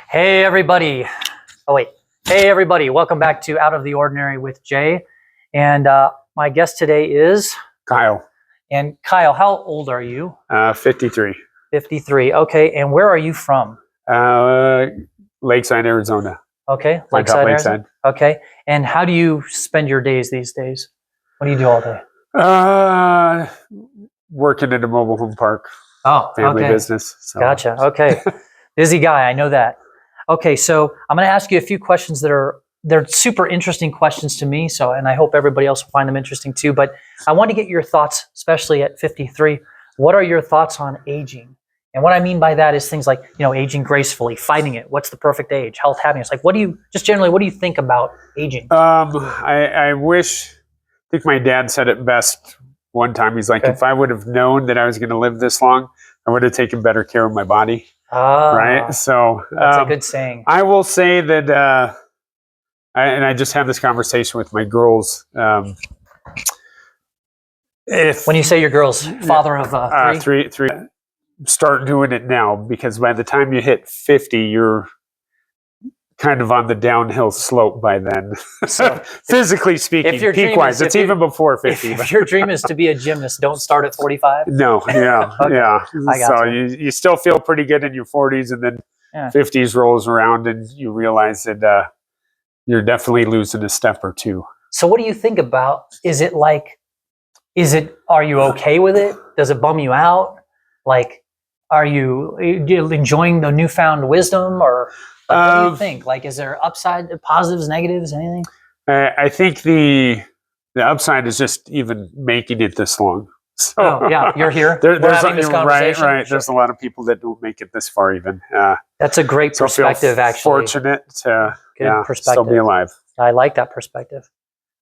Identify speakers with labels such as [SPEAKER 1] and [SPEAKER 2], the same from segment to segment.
[SPEAKER 1] Hey everybody. Oh wait. Hey everybody. Welcome back to Out of the Ordinary with Jay. And my guest today is
[SPEAKER 2] Kyle.
[SPEAKER 1] And Kyle, how old are you?
[SPEAKER 2] 53.
[SPEAKER 1] 53. Okay. And where are you from?
[SPEAKER 2] Lakeside, Arizona.
[SPEAKER 1] Okay. Lakeside, Arizona. Okay. And how do you spend your days these days? What do you do all day?
[SPEAKER 2] Working in a mobile home park.
[SPEAKER 1] Oh,
[SPEAKER 2] family
[SPEAKER 1] okay.
[SPEAKER 2] business. So.
[SPEAKER 1] Gotcha. Okay. Busy guy. I know that. Okay. So I'm going to ask you a few questions they're super interesting questions to me. So, and I hope everybody else will find them interesting too. But I want to get your thoughts, especially at 53. What are your thoughts on aging? And what I mean by that is things like, aging gracefully, fighting it. What's the perfect age? Health, happiness. Like, what do you think about aging?
[SPEAKER 2] I think my dad said it best one time. He's like, if I would have known that I was going to live this long, I would have taken better care of my body. Right. So
[SPEAKER 1] that's a good saying.
[SPEAKER 2] I will say that, I just had this conversation with my girls.
[SPEAKER 1] When you say your girls, father of three?
[SPEAKER 2] Three. Start doing it now, because by the time you hit 50, you're kind of on the downhill slope by then. So physically speaking, peak-wise, it's even before 50.
[SPEAKER 1] If your dream is to be a gymnast, don't start at 45.
[SPEAKER 2] No, yeah,
[SPEAKER 1] Okay.
[SPEAKER 2] yeah.
[SPEAKER 1] I got
[SPEAKER 2] so you still feel pretty good in your 40s, and then 50s rolls around, and you realize that you're definitely losing a step or two.
[SPEAKER 1] So what do you think about? Are you okay with it? Does it bum you out? Like, are you enjoying the newfound wisdom, or what do you think? Like, is there upside, positives, negatives, anything?
[SPEAKER 2] I think the upside is just even making it this long. So,
[SPEAKER 1] yeah, you're here.
[SPEAKER 2] There's right. There's a lot of people that don't make it this far even.
[SPEAKER 1] That's a great perspective, actually.
[SPEAKER 2] Fortunate to still be alive.
[SPEAKER 1] I like that perspective.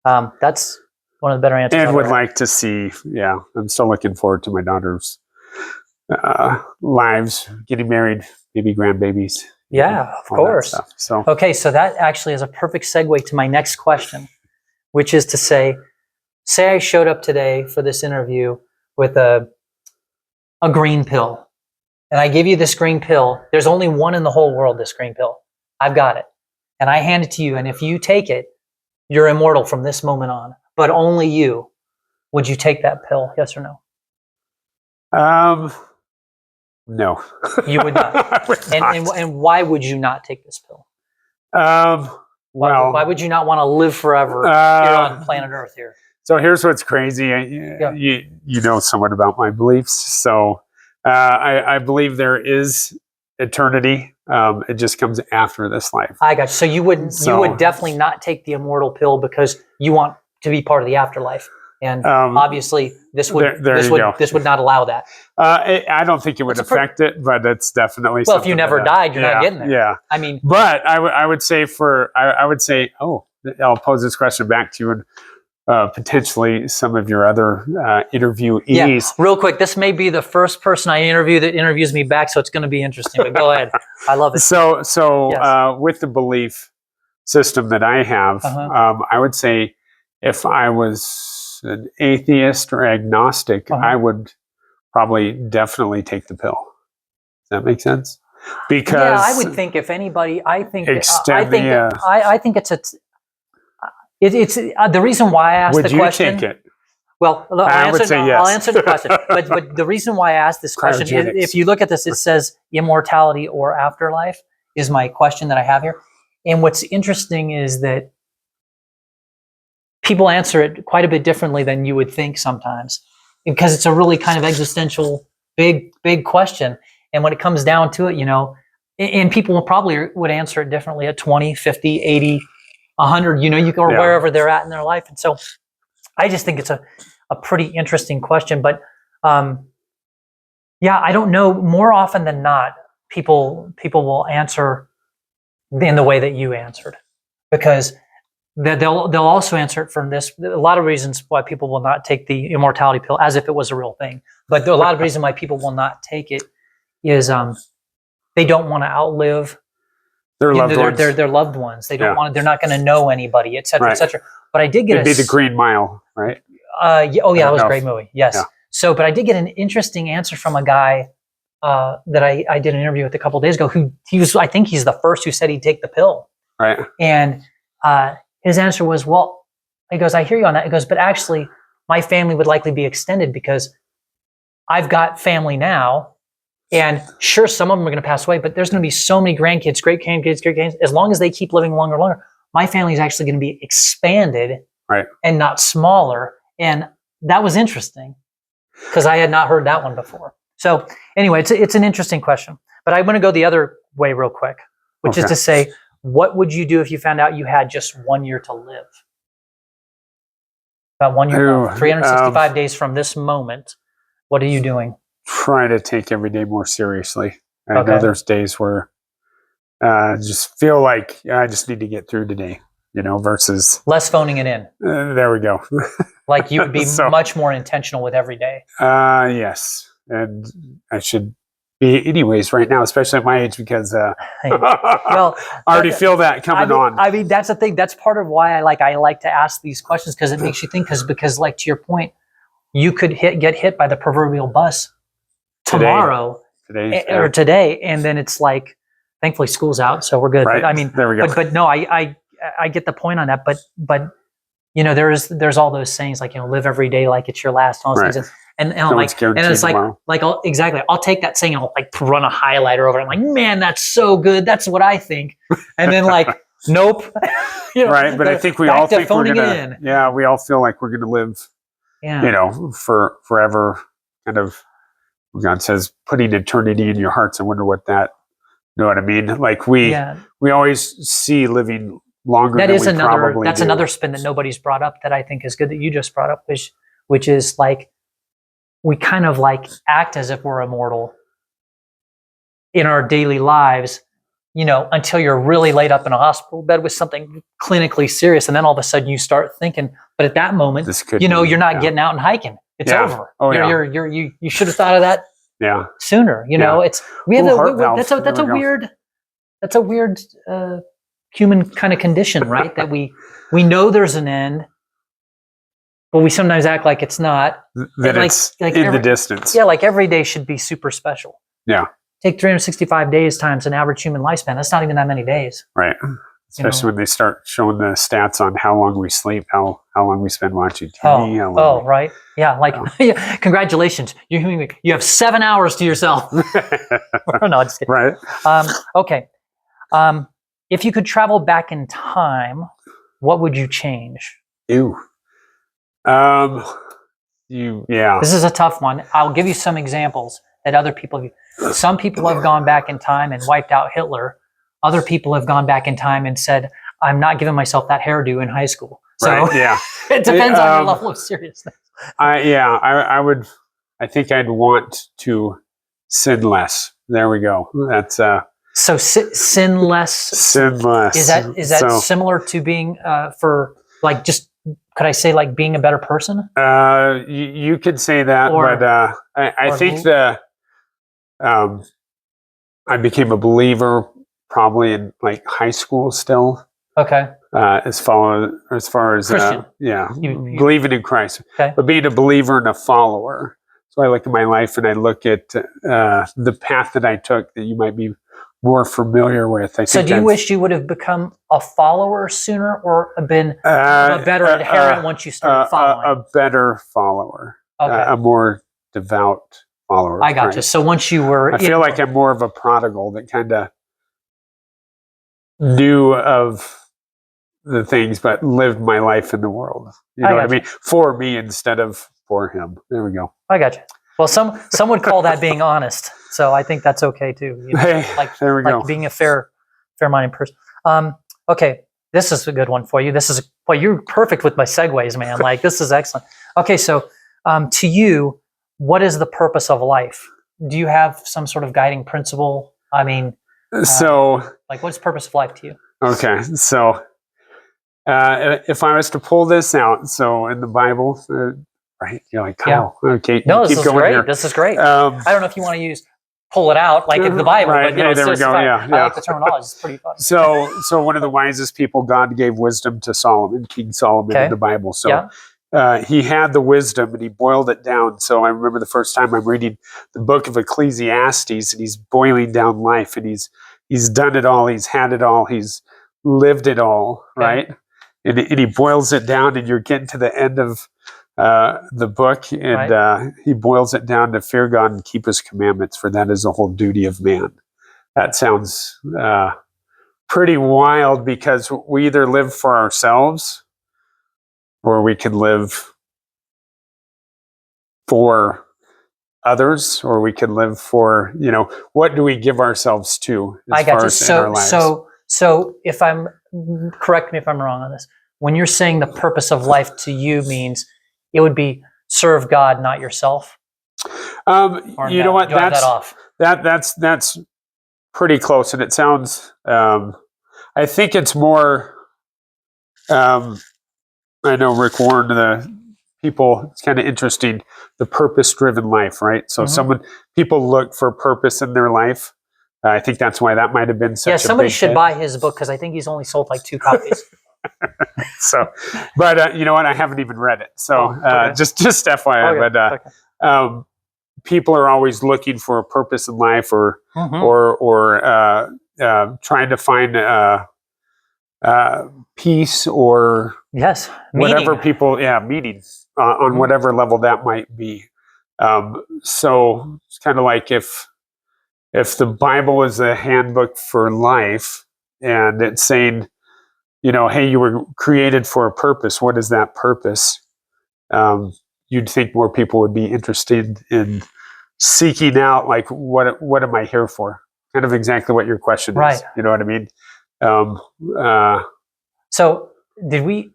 [SPEAKER 1] That's one of the better answers.
[SPEAKER 2] And would like to see, I'm still looking forward to my daughter's lives, getting married, maybe grandbabies.
[SPEAKER 1] Yeah, of course.
[SPEAKER 2] So
[SPEAKER 1] okay, so that actually is a perfect segue to my next question, which is to say I showed up today for this interview with a green pill, and I give you this green pill. There's only one in the whole world, this green pill. I've got it, and I hand it to you, and if you take it, you're immortal from this moment on, but only you. Would you take that pill, yes or no?
[SPEAKER 2] No.
[SPEAKER 1] You would not. And why would you not take this pill? Why would you not want to live forever here on planet Earth here?
[SPEAKER 2] So here's what's crazy. You know somewhat about my beliefs. So I believe there is eternity. It just comes after this life.
[SPEAKER 1] I got you. So you would definitely not take the immortal pill because you want to be part of the afterlife. And obviously, this would not allow that.
[SPEAKER 2] I don't think it would affect it, but it's definitely
[SPEAKER 1] well. If you never died, you're not getting there.
[SPEAKER 2] Yeah,
[SPEAKER 1] I mean,
[SPEAKER 2] but I would say I'll pose this question back to you and potentially some of your other interviewees.
[SPEAKER 1] Yeah, real quick. This may be the first person I interview that interviews me back, so it's going to be interesting. But go ahead. I love it.
[SPEAKER 2] So yes. With the belief system that I have, I would say if I was an atheist or agnostic, I would probably definitely take the pill. Does that make sense? Because
[SPEAKER 1] I would think if anybody, I think it's the reason why I asked the question.
[SPEAKER 2] Would you take it?
[SPEAKER 1] Well,
[SPEAKER 2] I would say yes.
[SPEAKER 1] I'll answer the question. but the reason why I asked this question is, if you look at this, it says immortality or afterlife is my question that I have here. And what's interesting is that people answer it quite a bit differently than you would think sometimes, because it's a really kind of existential, big question. And when it comes down to it, and people would answer it differently at 20, 50, 80, 100, or wherever they're at in their life. And so I just think it's a pretty interesting question. But I don't know. More often than not, people will answer in the way that you answered, because they'll also answer it from this. A lot of reasons why people will not take the immortality pill as if it was a real thing. But a lot of reasons why people will not take it is they don't want to outlive their loved ones. They don't want. They're not going to know anybody, et cetera, et cetera. But I did get
[SPEAKER 2] It'd be the Green Mile, right?
[SPEAKER 1] That was a great movie. Yes. Yeah. So, but I did get an interesting answer from a guy that I did an interview with a couple of days ago, I think he's the first who said he'd take the pill.
[SPEAKER 2] Right.
[SPEAKER 1] And his answer was, well, he goes, I hear you on that. He goes, but actually, my family would likely be extended because I've got family now. And sure, some of them are going to pass away, but there's going to be so many grandkids, great grandkids. As long as they keep living longer and longer, my family is actually going to be expanded,
[SPEAKER 2] right,
[SPEAKER 1] and not smaller. And that was interesting because I had not heard that one before. So anyway, it's an interesting question. But I want to go the other way real quick, which is to say, what would you do if you found out you had just 1 year to live? About 1 year, 365 days from this moment. What are you doing?
[SPEAKER 2] Try to take every day more seriously. I know there's days where just feel like I just need to get through today, versus
[SPEAKER 1] less phoning it in.
[SPEAKER 2] There we go.
[SPEAKER 1] Like you would be much more intentional with every day.
[SPEAKER 2] Yes. And I should be anyways right now, especially at my age, because well, I already feel that coming on.
[SPEAKER 1] I mean, that's the thing. That's part of why I like to ask these questions, because it makes you think, because like to your point, you could get hit by the proverbial bus tomorrow or today, and then it's like, thankfully school's out, so we're good.
[SPEAKER 2] Right.
[SPEAKER 1] But, I mean,
[SPEAKER 2] there we go.
[SPEAKER 1] But no, I get the point on that. But there's all those sayings like, live every day like it's your last. All those things. And I'm like, and it's like I'll take that saying and I'll like run a highlighter over it. I'm like, man, that's so good. That's what I think. And then like, nope.
[SPEAKER 2] Right. But I think we all think we're gonna. Yeah, we all feel like we're gonna live.
[SPEAKER 1] Yeah.
[SPEAKER 2] For forever. Kind of. God says, putting eternity in your hearts. I wonder what that. You know what I mean? Like we always see living longer.
[SPEAKER 1] That
[SPEAKER 2] than
[SPEAKER 1] is
[SPEAKER 2] we
[SPEAKER 1] another.
[SPEAKER 2] Probably
[SPEAKER 1] That's
[SPEAKER 2] do.
[SPEAKER 1] another spin that nobody's brought up that I think is good that you just brought up, which is like, we kind of like act as if we're immortal in our daily lives, until you're really laid up in a hospital bed with something clinically serious. And then all of a sudden you start thinking, but at that moment, you're not getting out and hiking. It's over.
[SPEAKER 2] Oh,
[SPEAKER 1] you should have thought of that sooner. That's a weird human kind of condition, right? That we know there's an end, but we sometimes act like it's not.
[SPEAKER 2] That it's in the distance.
[SPEAKER 1] Yeah, like every day should be super special.
[SPEAKER 2] Yeah.
[SPEAKER 1] Take 365 days times an average human lifespan. That's not even that many days.
[SPEAKER 2] Right. Especially when they start showing the stats on how long we sleep, how long we spend watching TV.
[SPEAKER 1] Right. Yeah. Like, congratulations. You have 7 hours to yourself. No, just kidding.
[SPEAKER 2] Right.
[SPEAKER 1] Okay. If you could travel back in time, what would you change?
[SPEAKER 2] Ew.
[SPEAKER 1] This is a tough one. I'll give you some examples that other people. Some people have gone back in time and wiped out Hitler. Other people have gone back in time and said, "I'm not giving myself that hairdo in high school." So it depends on your level of seriousness.
[SPEAKER 2] I would. I think I'd want to sin less. There we go. That's
[SPEAKER 1] so sin less.
[SPEAKER 2] Sin less.
[SPEAKER 1] Is that similar to being for like just? Could I say like being a better person?
[SPEAKER 2] You could say that, but I think I became a believer probably in like high school still.
[SPEAKER 1] Okay.
[SPEAKER 2] As far as
[SPEAKER 1] Christian.
[SPEAKER 2] Believing in Christ, but being a believer and a follower. So I look at my life and I look at the path that I took that you might be more familiar with.
[SPEAKER 1] So do you wish you would have become a follower sooner or been a better adherent once you started following?
[SPEAKER 2] A better follower. A more devout follower.
[SPEAKER 1] I got you. So once you were...
[SPEAKER 2] I feel like I'm more of a prodigal that kind of knew of the things, but lived my life in the world. You know what I mean? For me instead of for him. There we go.
[SPEAKER 1] I got you. Well, some would call that being honest. So I think that's okay too.
[SPEAKER 2] There we go.
[SPEAKER 1] Being a fair-minded person. Okay, this is a good one for you. You're perfect with my segues, man. Like this is excellent. Okay, so to you, what is the purpose of life? Do you have some sort of guiding principle? I mean, what's the purpose of life to you?
[SPEAKER 2] Okay, so if I was to pull this out, so in the Bible. Right, you're like, okay.
[SPEAKER 1] No, this is great. Here. This is great. I don't know if you want to pull it out like in the Bible, but
[SPEAKER 2] there we go.
[SPEAKER 1] I like the terminology. It's pretty fun.
[SPEAKER 2] So one of the wisest people, God gave wisdom to Solomon, King Solomon in the Bible. So he had the wisdom and he boiled it down. So I remember the first time I'm reading the book of Ecclesiastes, and he's boiling down life, and he's done it all, he's had it all, he's lived it all, right? And he boils it down, and you're getting to the end of the book, and he boils it down to fear God and keep his commandments, for that is the whole duty of man. That sounds pretty wild, because we either live for ourselves or we can live for others, or we can live for, what do we give ourselves to as far as in our lives?
[SPEAKER 1] So if correct me if I'm wrong on this, when you're saying the purpose of life to you means it would be serve God, not yourself.
[SPEAKER 2] You know what? That's pretty close, and it sounds. I think it's more. I know Rick Warren, it's kind of interesting, the purpose-driven life, right? So people look for purpose in their life. I think that's why that might have been such a big hit.
[SPEAKER 1] Somebody should buy his book, because I think he's only sold like 2 copies.
[SPEAKER 2] So, but you know what? I haven't even read it. So just FYI, but people are always looking for a purpose in life, or trying to find peace, or whatever people, meaning on whatever level that might be. So it's kind of like if the Bible is a handbook for life, and it's saying, hey, you were created for a purpose. What is that purpose? You'd think more people would be interested in seeking out, like, what am I here for? Kind of exactly what your question is. You know what I mean?
[SPEAKER 1] So did we?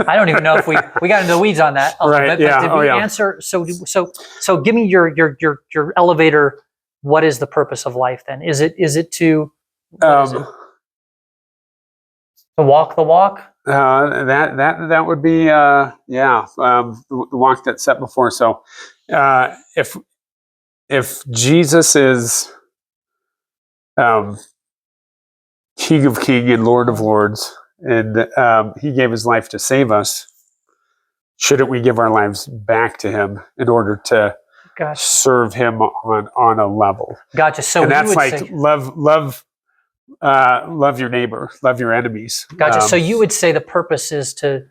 [SPEAKER 1] I don't even know if we got into the weeds on that.
[SPEAKER 2] Right?
[SPEAKER 1] But did we answer? So give me your elevator. What is the purpose of life then? Is it to to walk the walk?
[SPEAKER 2] That would be the walk that's set before. So if Jesus is King of Kings and Lord of Lords, and he gave his life to save us, shouldn't we give our lives back to him in order to serve him on a level?
[SPEAKER 1] Gotcha. So
[SPEAKER 2] and that's like love your neighbor, love your enemies.
[SPEAKER 1] Gotcha. So you would say the purpose is to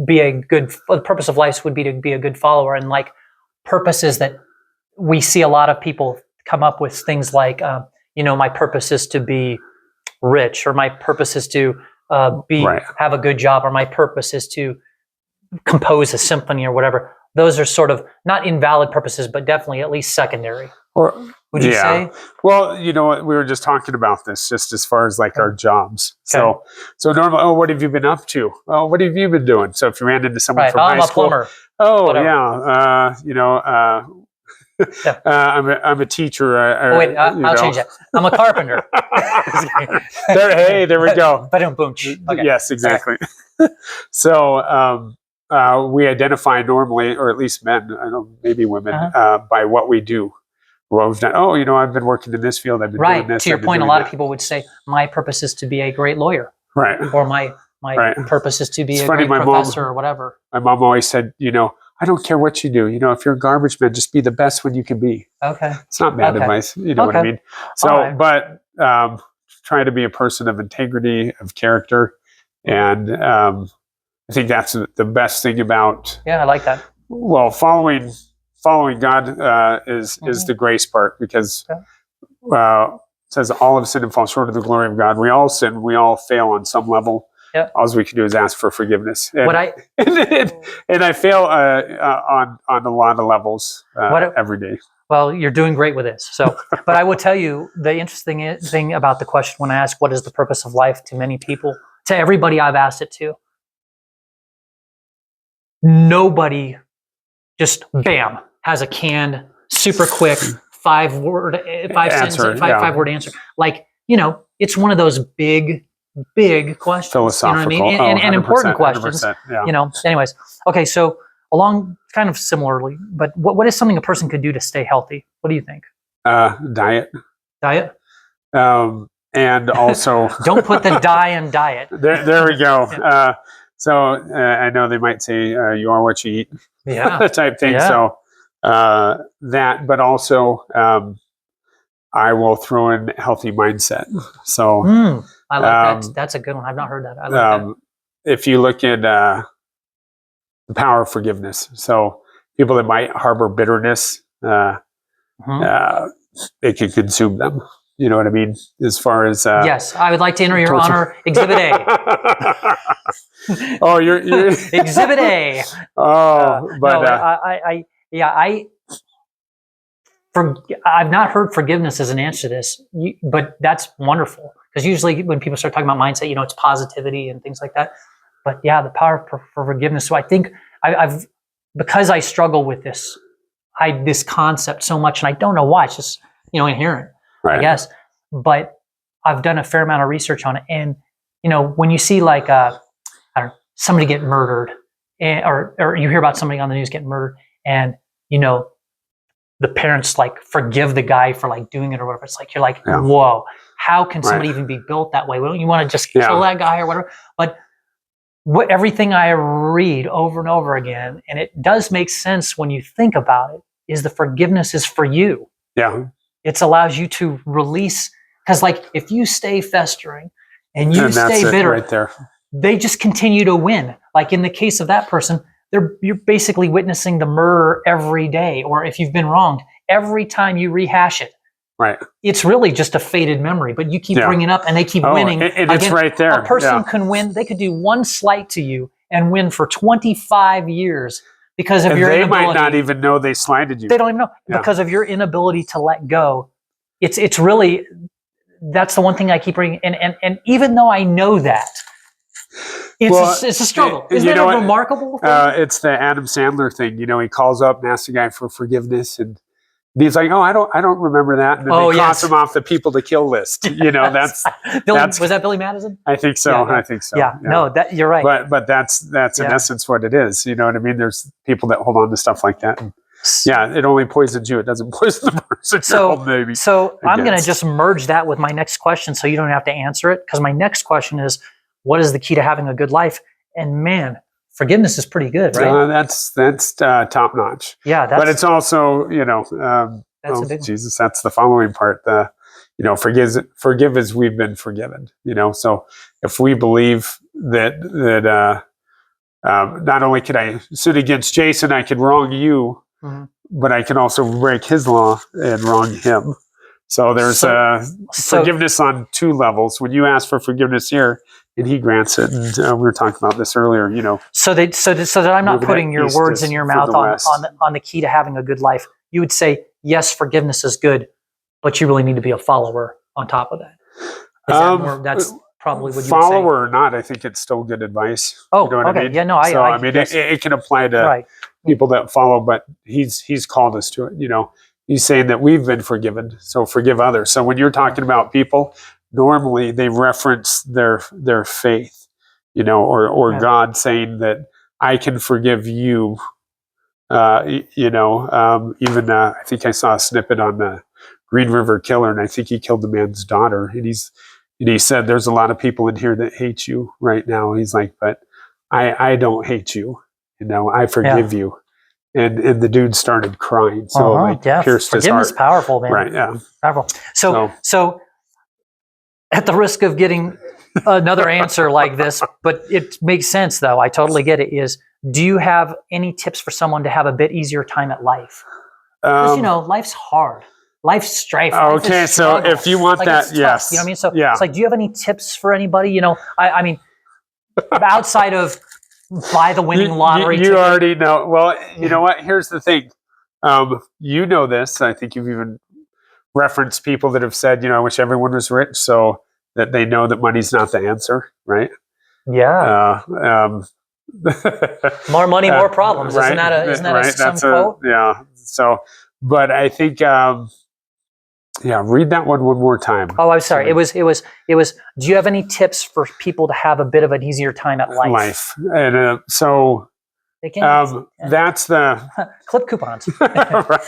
[SPEAKER 1] be the purpose of life would be to be a good follower, and like purposes that we see a lot of people come up with things like, my purpose is to be rich, or my purpose is to have a good job, or my purpose is to compose a symphony, or whatever. Those are sort of not invalid purposes, but definitely at least secondary. Or would you say?
[SPEAKER 2] Well, you know what? We were just talking about this, just as far as like our jobs. So normally, what have you been up to? Oh, what have you been doing? So if you ran into someone from high school,
[SPEAKER 1] I'm a plumber.
[SPEAKER 2] Oh, I'm a teacher.
[SPEAKER 1] I'll change that. I'm a carpenter.
[SPEAKER 2] There we go.
[SPEAKER 1] Boom. Okay.
[SPEAKER 2] Yes, exactly. So we identify normally, or at least men, I don't know, maybe women, by what we do. What we've done. Oh, I've been working in this field. I've been doing this.
[SPEAKER 1] To your point, a lot of people would say, my purpose is to be a great lawyer.
[SPEAKER 2] Right.
[SPEAKER 1] Or my purpose is to be great professor, or whatever. My
[SPEAKER 2] mom always said, I don't care what you do. If you're a garbage man, just be the best one you can be.
[SPEAKER 1] Okay.
[SPEAKER 2] It's not bad advice. You know what I mean? So, but try to be a person of integrity, of character. And I think that's the best thing about.
[SPEAKER 1] Yeah, I like that.
[SPEAKER 2] Well, following God is the grace part, because it says all have sinned and fall short of the glory of God. We all sin. We all fail on some level. Yep. All we can do is ask for forgiveness. And, and I fail on a lot of levels every day.
[SPEAKER 1] Well, you're doing great with this. So, but I will tell you the interesting thing about the question when I ask what is the purpose of life to many people, to everybody I've asked it to, nobody just bam has a canned, super quick 5-word answer. Like, it's one of those big questions.
[SPEAKER 2] Philosophical.
[SPEAKER 1] You know what I mean? And important questions.
[SPEAKER 2] Yeah.
[SPEAKER 1] Anyways. Okay, so along kind of similarly, but what is something a person could do to stay healthy? What do you think?
[SPEAKER 2] Diet. And also
[SPEAKER 1] don't put the die in diet.
[SPEAKER 2] There we go. So I know they might say you are what you eat, type thing.
[SPEAKER 1] Yeah.
[SPEAKER 2] So that, but also I will throw in healthy mindset. So
[SPEAKER 1] I like that. That's a good one. I've not heard that. I like that.
[SPEAKER 2] If you look at the power of forgiveness, so people that might harbor bitterness, it can consume them. You know what I mean? As far as
[SPEAKER 1] yes, I would like to enter your honor, Exhibit A.
[SPEAKER 2] Oh, you're
[SPEAKER 1] Exhibit A.
[SPEAKER 2] Oh, but
[SPEAKER 1] no, I've not heard forgiveness as an answer to this, but that's wonderful, because usually when people start talking about mindset, it's positivity and things like that. But yeah, the power for forgiveness. So I think I've because I struggle with this concept so much, and I don't know why. It's just inherent, I guess. But I've done a fair amount of research on it, and when you see like somebody get murdered, or you hear about somebody on the news getting murdered, and the parents like forgive the guy for like doing it or whatever. It's like you're like, whoa, how can somebody even be built that way? Don't you want to just kill that guy or whatever? But everything I read over and over again, and it does make sense when you think about it, is the forgiveness is for you.
[SPEAKER 2] Yeah.
[SPEAKER 1] It allows you to release, because like if you stay festering and you stay bitter,
[SPEAKER 2] right there,
[SPEAKER 1] they just continue to win. Like in the case of that person, you're basically witnessing the murder every day, or if you've been wronged, every time you rehash it.
[SPEAKER 2] Right.
[SPEAKER 1] It's really just a faded memory, but you keep bringing it up and they keep winning.
[SPEAKER 2] It's right there.
[SPEAKER 1] A person can win. They could do one slight to you and win for 25 years because of your inability.
[SPEAKER 2] They might not even know they slighted you.
[SPEAKER 1] They don't even know because of your inability to let go. It's really, that's the one thing I keep bringing. And even though I know that, it's a struggle. Isn't that a remarkable thing?
[SPEAKER 2] It's the Adam Sandler thing. He calls up and asks the guy for forgiveness, and he's like, "Oh, I don't remember that." And then they cross him off the people to kill list. That's
[SPEAKER 1] was that Billy Madison?
[SPEAKER 2] I think so. I think so.
[SPEAKER 1] Yeah. No, you're right.
[SPEAKER 2] But that's in essence what it is. You know what I mean? There's people that hold on to stuff like that. And it only poisons you. It doesn't poison the person.
[SPEAKER 1] So I'm going to just merge that with my next question, so you don't have to answer it, because my next question is, what is the key to having a good life? And man, forgiveness is pretty good, right?
[SPEAKER 2] That's top notch.
[SPEAKER 1] Yeah,
[SPEAKER 2] but it's also Jesus. That's the following part. Forgive as we've been forgiven. So if we believe that not only can I sin against Jason, I can wrong you, but I can also break his law and wrong him. So there's forgiveness on two levels. When you ask for forgiveness here, and he grants it, and we were talking about this earlier.
[SPEAKER 1] So that I'm not putting your words in your mouth on the key to having a good life. You would say, yes, forgiveness is good, but you really need to be a follower on top of that. That's probably what you would say.
[SPEAKER 2] Follower or not, I think it's still good advice.
[SPEAKER 1] Oh,
[SPEAKER 2] you know what
[SPEAKER 1] okay.
[SPEAKER 2] I mean?
[SPEAKER 1] Yeah, no, I
[SPEAKER 2] mean, it can apply to people that follow, but he's called us to it. He's saying that we've been forgiven, so forgive others. So when you're talking about people, normally they reference their faith, or God saying that I can forgive you. Even I think I saw a snippet on the Green River Killer, and I think he killed the man's daughter. And he said, "There's a lot of people in here that hate you right now." He's like, "But I don't hate you. I forgive you." And the dude started crying. So pierced his heart.
[SPEAKER 1] Forgiveness is powerful, man.
[SPEAKER 2] Right? Yeah.
[SPEAKER 1] Powerful. So at the risk of getting another answer like this, but it makes sense though. I totally get it. Do you have any tips for someone to have a bit easier time at life? Because life's hard. Life's strife.
[SPEAKER 2] Okay, so if you want that, yes.
[SPEAKER 1] You know what I mean? So it's like, do you have any tips for anybody? I mean, outside of buy the winning lottery ticket.
[SPEAKER 2] You already know. Well, you know what? Here's the thing. You know this. I think you've even referenced people that have said, I wish everyone was rich, so that they know that money's not the answer, right?
[SPEAKER 1] Yeah. More money, more problems.
[SPEAKER 2] Right?
[SPEAKER 1] Isn't that some quote?
[SPEAKER 2] Yeah. So, but I think, read that one more time.
[SPEAKER 1] Oh, I'm sorry. It was. Do you have any tips for people to have a bit of an easier time at life?
[SPEAKER 2] And that's the
[SPEAKER 1] clip coupons.
[SPEAKER 2] right.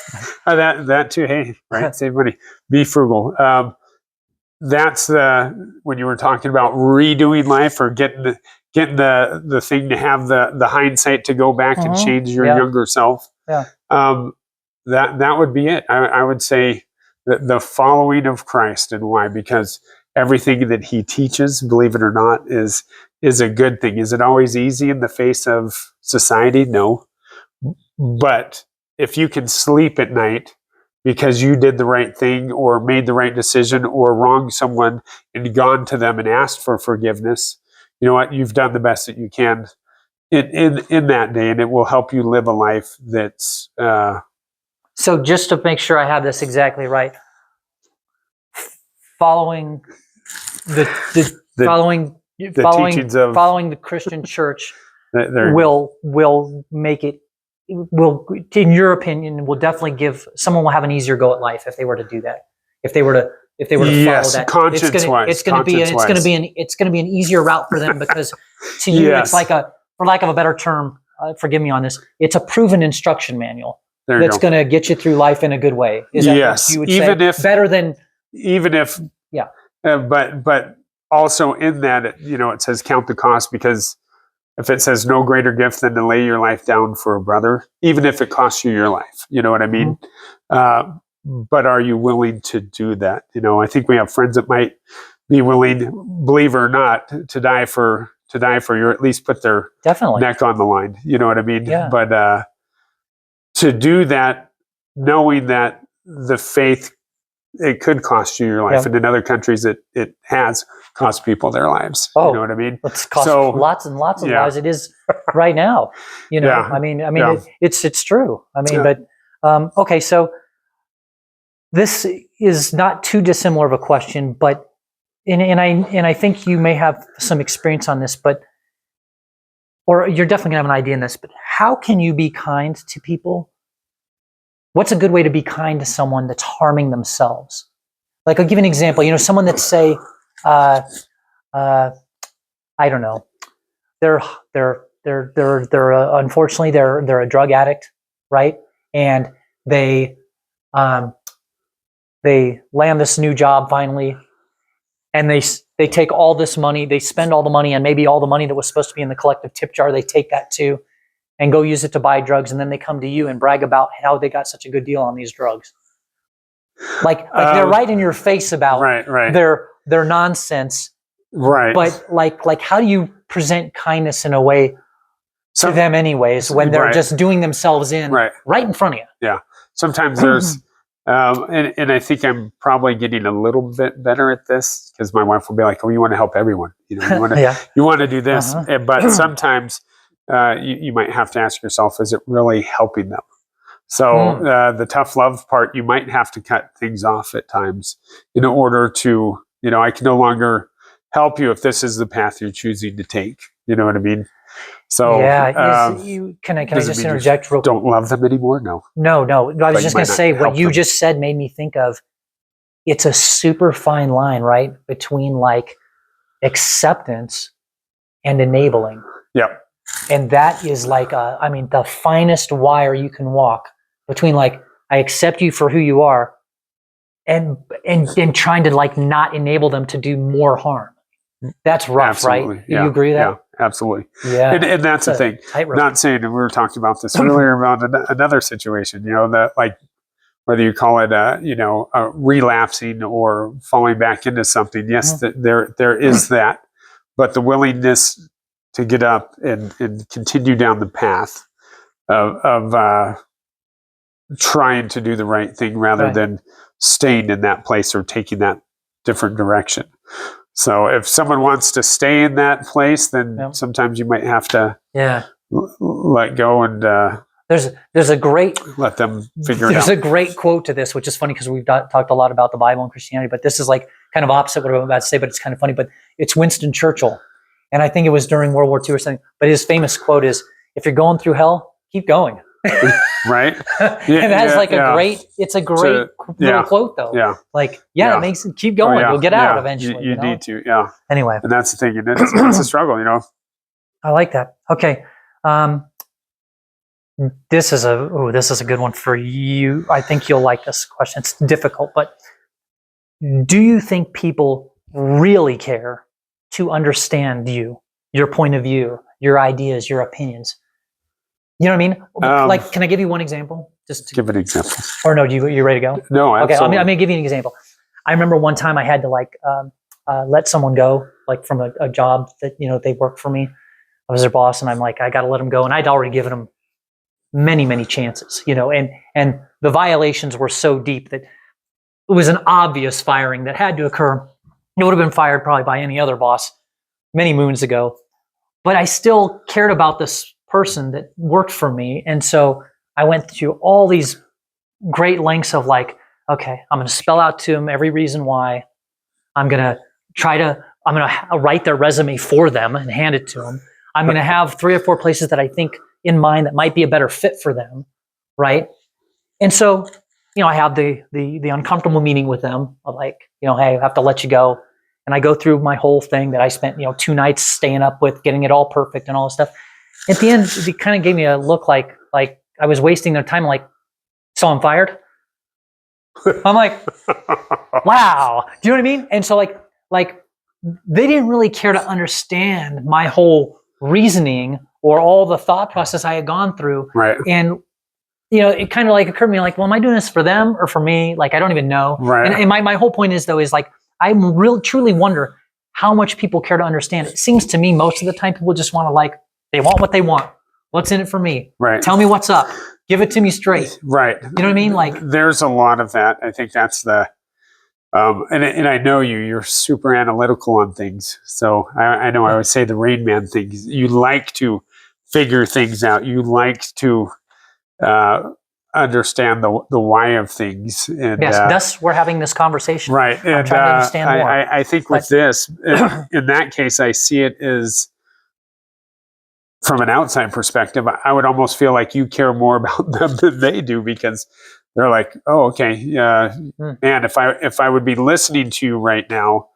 [SPEAKER 2] That too. Hey, right. Save money. Be frugal. That's when you were talking about redoing life or getting getting the thing to have the hindsight to go back and change your younger self.
[SPEAKER 1] Yeah.
[SPEAKER 2] That would be it. I would say the following of Christ. And why? Because everything that he teaches, believe it or not, is a good thing. Is it always easy in the face of society? No. But if you can sleep at night because you did the right thing or made the right decision or wronged someone and gone to them and asked for forgiveness, you know what? You've done the best that you can in that day, and it will help you live a life that's...
[SPEAKER 1] So just to make sure I have this exactly right, following the
[SPEAKER 2] teachings of
[SPEAKER 1] following the Christian church will make it, in your opinion, will definitely give someone will have an easier go at life if they were to do that. If they were to follow that, it's going to be an easier route for them, because to you it's like for lack of a better term, forgive me on this, it's a proven instruction manual that's going to get you through life in a good way. Is that what you would say? Better than
[SPEAKER 2] but also in that, it says count the cost, because if it says no greater gift than to lay your life down for a brother, even if it costs you your life, you know what I mean? But are you willing to do that? I think we have friends that might be willing, believe it or not, to die for you, or at least put their neck on the line. You know what I mean?
[SPEAKER 1] Yeah.
[SPEAKER 2] But to do that, knowing that the faith, it could cost you your life, and in other countries it has cost people their lives. You know what I mean?
[SPEAKER 1] It's cost lots and lots of lives. It is right now. I mean, it's true. I mean, but okay, so this is not too dissimilar of a question, but and I think you may have some experience on this, or you're definitely gonna have an idea in this. But how can you be kind to people? What's a good way to be kind to someone that's harming themselves? Like, I'll give you an example. Someone that's, say, I don't know, they're unfortunately they're a drug addict, right? And they land this new job finally, and they take all this money, they spend all the money, and maybe all the money that was supposed to be in the collective tip jar, they take that too, and go use it to buy drugs, and then they come to you and brag about how they got such a good deal on these drugs. Like they're right in your face about their nonsense.
[SPEAKER 2] Right.
[SPEAKER 1] But like how do you present kindness in a way to them anyways when they're just doing themselves in right in front of you?
[SPEAKER 2] Yeah. Sometimes there's and I think I'm probably getting a little bit better at this, because my wife will be like, "Oh, you want to help everyone. You want to do this." But sometimes you might have to ask yourself, is it really helping them? So the tough love part, you might have to cut things off at times in order to, I can no longer help you if this is the path you're choosing to take. You know what I mean? So
[SPEAKER 1] can I just interject real quick?
[SPEAKER 2] Don't love them anymore? No.
[SPEAKER 1] I was just going to say, what you just said made me think of, it's a super fine line, right? Between like acceptance and enabling.
[SPEAKER 2] Yep.
[SPEAKER 1] And that is like, the finest wire you can walk between like, I accept you for who you are, and trying to like not enable them to do more harm. That's rough,
[SPEAKER 2] absolutely.
[SPEAKER 1] Right? You agree with that?
[SPEAKER 2] Yeah, absolutely.
[SPEAKER 1] Yeah.
[SPEAKER 2] And that's the thing. Not saying, and we were talking about this earlier about another situation, that like, whether you call it relapsing or falling back into something. Yes, there is that, but the willingness to get up and continue down the path of trying to do the right thing rather than staying in that place or taking that different direction. So if someone wants to stay in that place, then sometimes you might have to let go and
[SPEAKER 1] there's a great
[SPEAKER 2] let them figure it out.
[SPEAKER 1] There's a great quote to this, which is funny because we've talked a lot about the Bible and Christianity, but this is like kind of opposite what I'm about to say, but it's kind of funny. But it's Winston Churchill, and I think it was during World War II or something. But his famous quote is, "If you're going through hell, keep going."
[SPEAKER 2] Right.
[SPEAKER 1] And that's like a great little quote though. Yeah. Like, it makes it keep going. You'll get out eventually.
[SPEAKER 2] You need to. Yeah.
[SPEAKER 1] Anyway.
[SPEAKER 2] And that's the thing. It's a struggle,
[SPEAKER 1] I like that. Okay. This is a good one for you. I think you'll like this question. It's difficult, but do you think people really care to understand you? your point of view, your ideas, your opinions. You know what I mean? Like, can I give you one example? Just to
[SPEAKER 2] give an example.
[SPEAKER 1] Or no, you ready to go?
[SPEAKER 2] No, absolutely.
[SPEAKER 1] Okay, I'm gonna give you an example. I remember one time I had to like let someone go, like from a job that, you know, they worked for me. I was their boss, and I'm like, I got to let them go, and I'd already given them many chances, you know, and the violations were so deep that it was an obvious firing that had to occur. It would have been fired probably by any other boss many moons ago, but I still cared about this person that worked for me, and so I went through all these great lengths of like, okay, I'm going to spell out to them every reason why. I'm going to write their resume for them and hand it to them. I'm going to have 3 or 4 places that I think in mind that might be a better fit for them, right? And so, you know, I have the uncomfortable meeting with them of like, you know, hey, I have to let you go. And I go through my whole thing that I spent, you know, 2 nights staying up with, getting it all perfect and all this stuff. At the end, it kind of gave me a look like I was wasting their time. Like, so I'm fired? I'm like, wow. Do you know what I mean? And so like they didn't really care to understand my whole reasoning or all the thought process I had gone through.
[SPEAKER 2] Right.
[SPEAKER 1] And, you know, it kind of like occurred to me like, well, am I doing this for them or for me? Like, I don't even know.
[SPEAKER 2] Right.
[SPEAKER 1] And my whole point is though, is like, I truly wonder how much people care to understand. It seems to me most of the time people just want to like, they want what they want. What's in it for me?
[SPEAKER 2] Right.
[SPEAKER 1] Tell me what's up. Give it to me straight.
[SPEAKER 2] Right.
[SPEAKER 1] You know what I mean? Like,
[SPEAKER 2] there's a lot of that. I think that's the, and I know you're super analytical on things. So I know I would say the Rain Man thing. You like to figure things out. You like to understand the why of things. And,
[SPEAKER 1] yes, thus we're having this conversation.
[SPEAKER 2] Right.
[SPEAKER 1] I'm
[SPEAKER 2] and
[SPEAKER 1] trying to understand more.
[SPEAKER 2] I think with this, in that case, I see it as, from an outside perspective, I would almost feel like you care more about them than they do, because they're like, oh, okay, man, if I would be listening to you right now,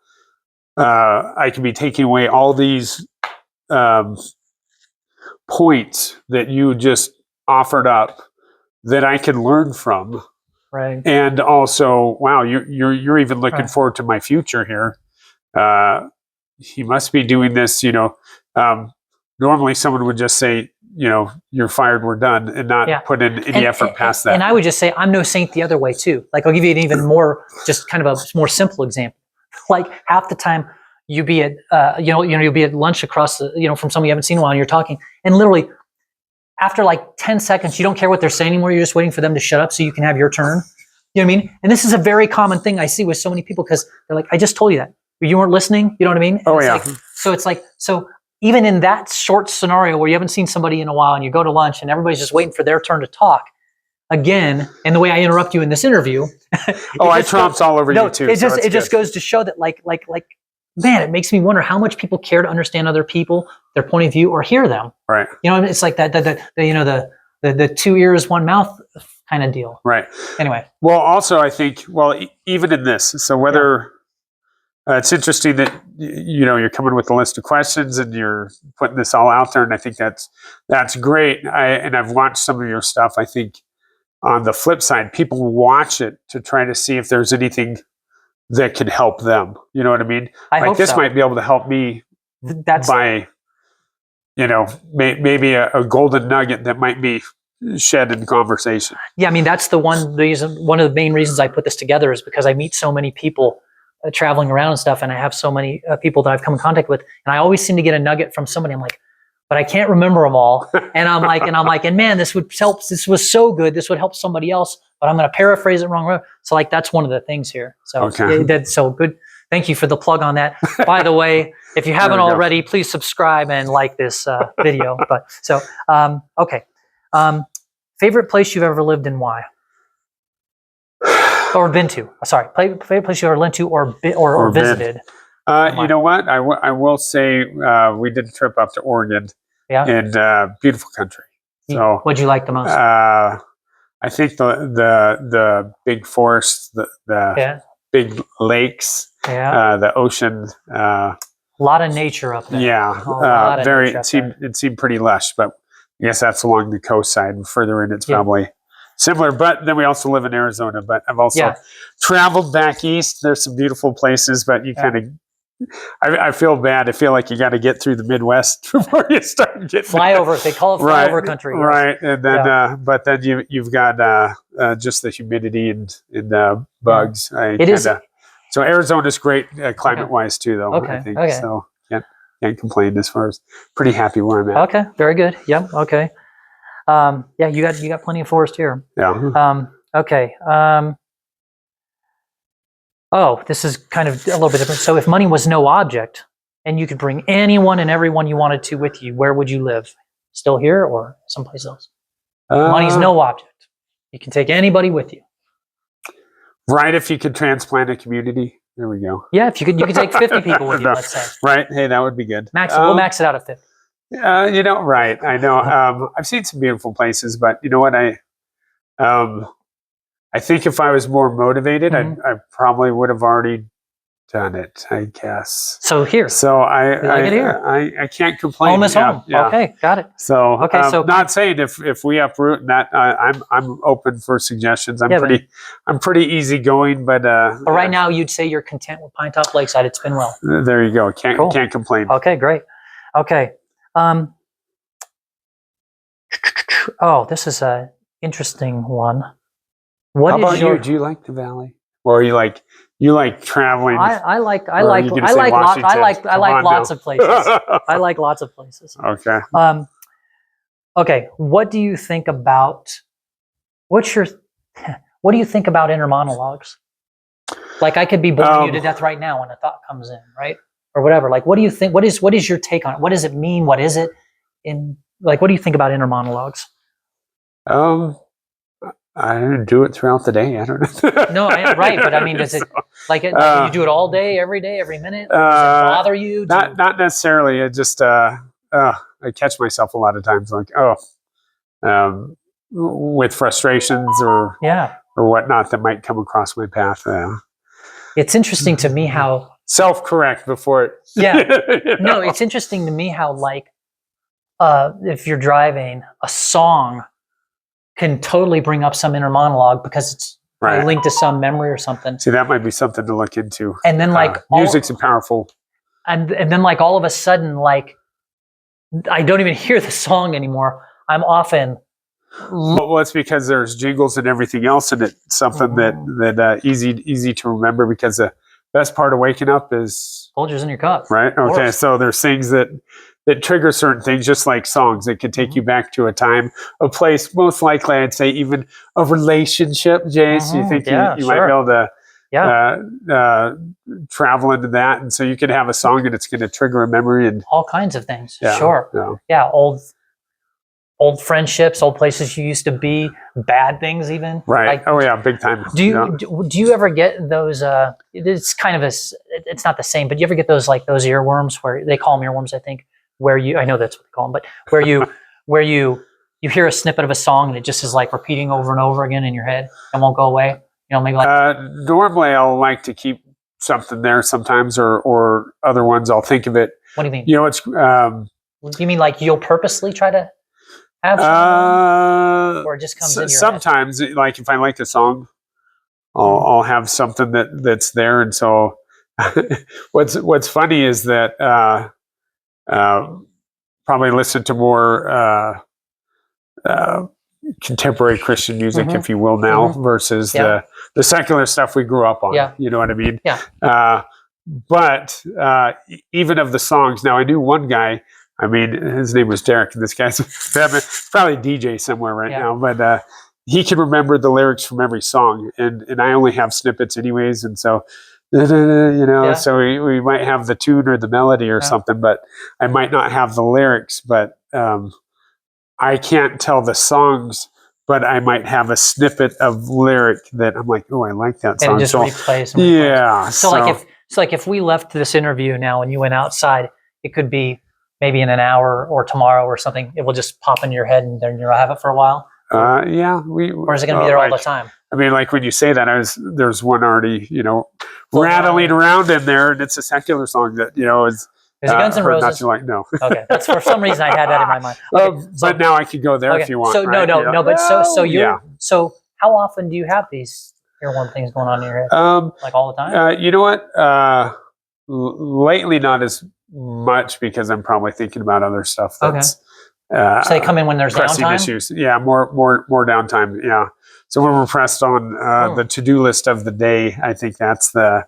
[SPEAKER 2] I could be taking away all these points that you just offered up that I can learn from.
[SPEAKER 1] Right.
[SPEAKER 2] And also, wow, you're even looking forward to my future here. He must be doing this, you know. Normally someone would just say, you know, you're fired, we're done, and not put in any effort past that.
[SPEAKER 1] And I would just say, I'm no saint the other way too. Like, I'll give you an even more, just kind of a more simple example. Like, half the time you be at, you'll be at lunch across the, you know, from someone you haven't seen in a while, and you're talking, and literally after like 10 seconds, you don't care what they're saying anymore. You're just waiting for them to shut up so you can have your turn. You know what I mean? And this is a very common thing I see with so many people, because they're like, I just told you that. You weren't listening. You know what I mean? And so even in that short scenario where you haven't seen somebody in a while and you go to lunch and everybody's just waiting for their turn to talk, again, and the way I interrupt you in this interview.
[SPEAKER 2] I trumps all over you too.
[SPEAKER 1] It just goes to show that like, man, it makes me wonder how much people care to understand other people, their point of view, or hear them.
[SPEAKER 2] Right.
[SPEAKER 1] You know, it's like the 2 ears, 1 mouth kind of deal.
[SPEAKER 2] Right.
[SPEAKER 1] Anyway.
[SPEAKER 2] Well, also I think, even in this, so whether it's interesting that you know you're coming with a list of questions and you're putting this all out there, and I think that's great. I've watched some of your stuff. I think on the flip side, people watch it to try to see if there's anything that could help them. You know what I mean?
[SPEAKER 1] I hope
[SPEAKER 2] this
[SPEAKER 1] so.
[SPEAKER 2] might be able to help me by, you know, maybe a golden nugget that might be shed in conversation. Yeah,
[SPEAKER 1] I mean, that's one of the main reasons I put this together, is because I meet so many people traveling around and stuff, and I have so many people that I've come in contact with, and I always seem to get a nugget from somebody. I'm like, but I can't remember them all. And I'm like, and man, this would help. This was so good. This would help somebody else, but I'm going to paraphrase it wrong. So like, that's one of the things here. So that's so good. Thank you for the plug on that. By the way, if you haven't already, please subscribe and like this video. But so, okay. Favorite place you've ever lived and why? Or been to? Sorry, favorite place you ever been to or visited?
[SPEAKER 2] You know what? I will say we did a trip up to Oregon.
[SPEAKER 1] Yeah.
[SPEAKER 2] And beautiful country. So
[SPEAKER 1] what'd you like the most?
[SPEAKER 2] I think the big forests, the big lakes, the ocean.
[SPEAKER 1] A lot of nature up there.
[SPEAKER 2] Yeah, it seemed pretty lush, but I guess that's along the coastline. Further in, it's probably similar. But then we also live in Arizona. But I've also traveled back east. There's some beautiful places, but you kind of I feel bad. I feel like you got to get through the Midwest before you start getting
[SPEAKER 1] flyover. They call it flyover country. Yes.
[SPEAKER 2] Right, and then but then you've got just the humidity and bugs.
[SPEAKER 1] Yeah. It is.
[SPEAKER 2] So Arizona's great climate wise too, though.
[SPEAKER 1] Okay.
[SPEAKER 2] I think
[SPEAKER 1] Okay.
[SPEAKER 2] so. Can't complain as far as pretty happy where I'm at.
[SPEAKER 1] Okay. Very good. Yep. Okay. Yeah, you got plenty of forest here.
[SPEAKER 2] Yeah.
[SPEAKER 1] Okay. Oh, this is kind of a little bit different. So if money was no object and you could bring anyone and everyone you wanted to with you, where would you live? Still here or someplace else? Money's no object. You can take anybody with you.
[SPEAKER 2] Right, if you could transplant a community. There we go.
[SPEAKER 1] Yeah, if you could take 50 people with you, let's say.
[SPEAKER 2] Right. Hey, that would be good.
[SPEAKER 1] We'll max it out at 50.
[SPEAKER 2] Right. I know. I've seen some beautiful places, but you know what? I think if I was more motivated, I probably would have already done it, I guess.
[SPEAKER 1] So here.
[SPEAKER 2] So I can't complain.
[SPEAKER 1] Home is home.
[SPEAKER 2] Yeah.
[SPEAKER 1] Okay, got it.
[SPEAKER 2] So not saying if we uproot that, I'm open for suggestions. I'm pretty easygoing, but
[SPEAKER 1] right now you'd say you're content with Pine Top Lakeside. It's been well.
[SPEAKER 2] There you go. Can't complain.
[SPEAKER 1] Okay, great. Okay. Oh, this is a interesting one.
[SPEAKER 2] How about you? Do you like the valley, or are you like traveling?
[SPEAKER 1] I like lots of places. I like lots of places.
[SPEAKER 2] Okay.
[SPEAKER 1] Okay. What do you think about? What do you think about inner monologues? Like I could be boring you to death right now when a thought comes in, right, or whatever. Like, what do you think? What is your take on it? What does it mean? What is it? What do you think about inner monologues?
[SPEAKER 2] I don't do it throughout the day. I don't know.
[SPEAKER 1] No, right. But I mean, does it you do it all day, every minute? Does it bother you?
[SPEAKER 2] Not necessarily. It just I catch myself a lot of times with frustrations or whatnot that might come across my path.
[SPEAKER 1] It's interesting to me how
[SPEAKER 2] self-correct before it.
[SPEAKER 1] Yeah. No, it's interesting to me how if you're driving, a song can totally bring up some inner monologue because it's linked to some memory or something.
[SPEAKER 2] See, that might be something to look into.
[SPEAKER 1] And then
[SPEAKER 2] music's powerful.
[SPEAKER 1] And then all of a sudden, I don't even hear the song anymore. I'm often.
[SPEAKER 2] Well, it's because there's jingles and everything else in it. Something that easy to remember, because the best part of waking up is
[SPEAKER 1] Folgers in your cup.
[SPEAKER 2] Right. Okay. So there's things that trigger certain things, just like songs. It can take you back to a time, a place, most likely I'd say even a relationship, Jace. You think you might be able to travel into that. And so you could have a song and it's going to trigger a memory and
[SPEAKER 1] all kinds of things. Yeah. Old friendships, old places you used to be, bad things even.
[SPEAKER 2] Right. Big time.
[SPEAKER 1] Do you ever get those, it's kind of it's not the same, but you ever get those those earworms, where they call them earworms, I think, where I know that's what they call them, but where you hear a snippet of a song and it just is repeating over and over again in your head and won't go away? Maybe
[SPEAKER 2] normally I'll like to keep something there sometimes, or other ones I'll think of it.
[SPEAKER 1] What do you mean?
[SPEAKER 2] It's
[SPEAKER 1] do you mean you'll purposely try to have something, or it just comes in your
[SPEAKER 2] sometimes
[SPEAKER 1] head?
[SPEAKER 2] If I like the song, I'll have something that's there. And so what's funny is that probably listen to more contemporary Christian music, if you will, now versus the secular stuff we grew up on.
[SPEAKER 1] Yeah.
[SPEAKER 2] You know what I mean?
[SPEAKER 1] Yeah.
[SPEAKER 2] But even of the songs, now I knew one guy. I mean, his name was Derek, and this guy's probably DJ somewhere right now, but he can remember the lyrics from every song, and I only have snippets anyways, and so, so we might have the tune or the melody or something, but I might not have the lyrics, but I can't tell the songs, but I might have a snippet of lyric that I'm like, oh, I like that song.
[SPEAKER 1] And it just replays.
[SPEAKER 2] Yeah.
[SPEAKER 1] So if we left this interview now and you went outside, it could be maybe in an hour or tomorrow or something, it will just pop into your head and then you'll have it for a while?
[SPEAKER 2] Or
[SPEAKER 1] is it going to be there all the time?
[SPEAKER 2] I mean, when you say that, there's one already, rattling around in there, and it's a secular song that, is
[SPEAKER 1] it Guns N' Roses?
[SPEAKER 2] No.
[SPEAKER 1] Okay, that's for some reason I had that in my mind. Okay,
[SPEAKER 2] but now I could go there if you want.
[SPEAKER 1] So
[SPEAKER 2] right?
[SPEAKER 1] no. But so how often do you have these earworm things going on in your head? All the time?
[SPEAKER 2] You know what? lately not as much because I'm probably thinking about other stuff that's
[SPEAKER 1] so they come in when there's
[SPEAKER 2] pressing
[SPEAKER 1] downtime?
[SPEAKER 2] issues. Yeah, more downtime. Yeah. So when we're pressed on the to-do list of the day, I think that's the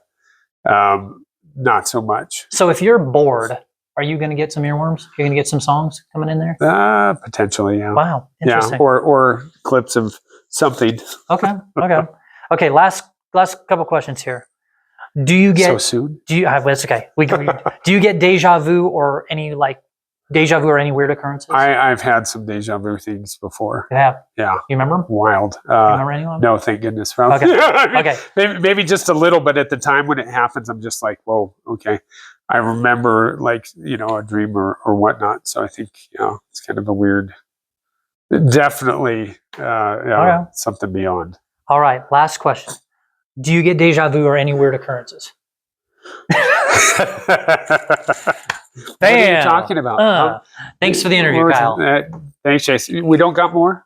[SPEAKER 2] not so much.
[SPEAKER 1] So if you're bored, are you going to get some earworms? You're going to get some songs coming in there?
[SPEAKER 2] Potentially, yeah.
[SPEAKER 1] Wow, interesting.
[SPEAKER 2] Yeah, or clips of something.
[SPEAKER 1] Okay. Last couple questions here. Do you get
[SPEAKER 2] so soon?
[SPEAKER 1] Do you? It's okay. Do you get deja vu or any weird occurrences?
[SPEAKER 2] I've had some deja vu things before.
[SPEAKER 1] You have?
[SPEAKER 2] Yeah.
[SPEAKER 1] You remember them?
[SPEAKER 2] Wild.
[SPEAKER 1] You remember any of them?
[SPEAKER 2] No, thank goodness. Probably. Maybe just a little, but at the time when it happens, I'm just like, whoa, okay. I remember like, a dream or whatnot. So I think, it's kind of a weird, definitely something beyond.
[SPEAKER 1] All right. Last question. Do you get deja vu or any weird occurrences?
[SPEAKER 2] What are you talking about?
[SPEAKER 1] Thanks for the interview, Kyle.
[SPEAKER 2] Thanks, Chase. We don't got more?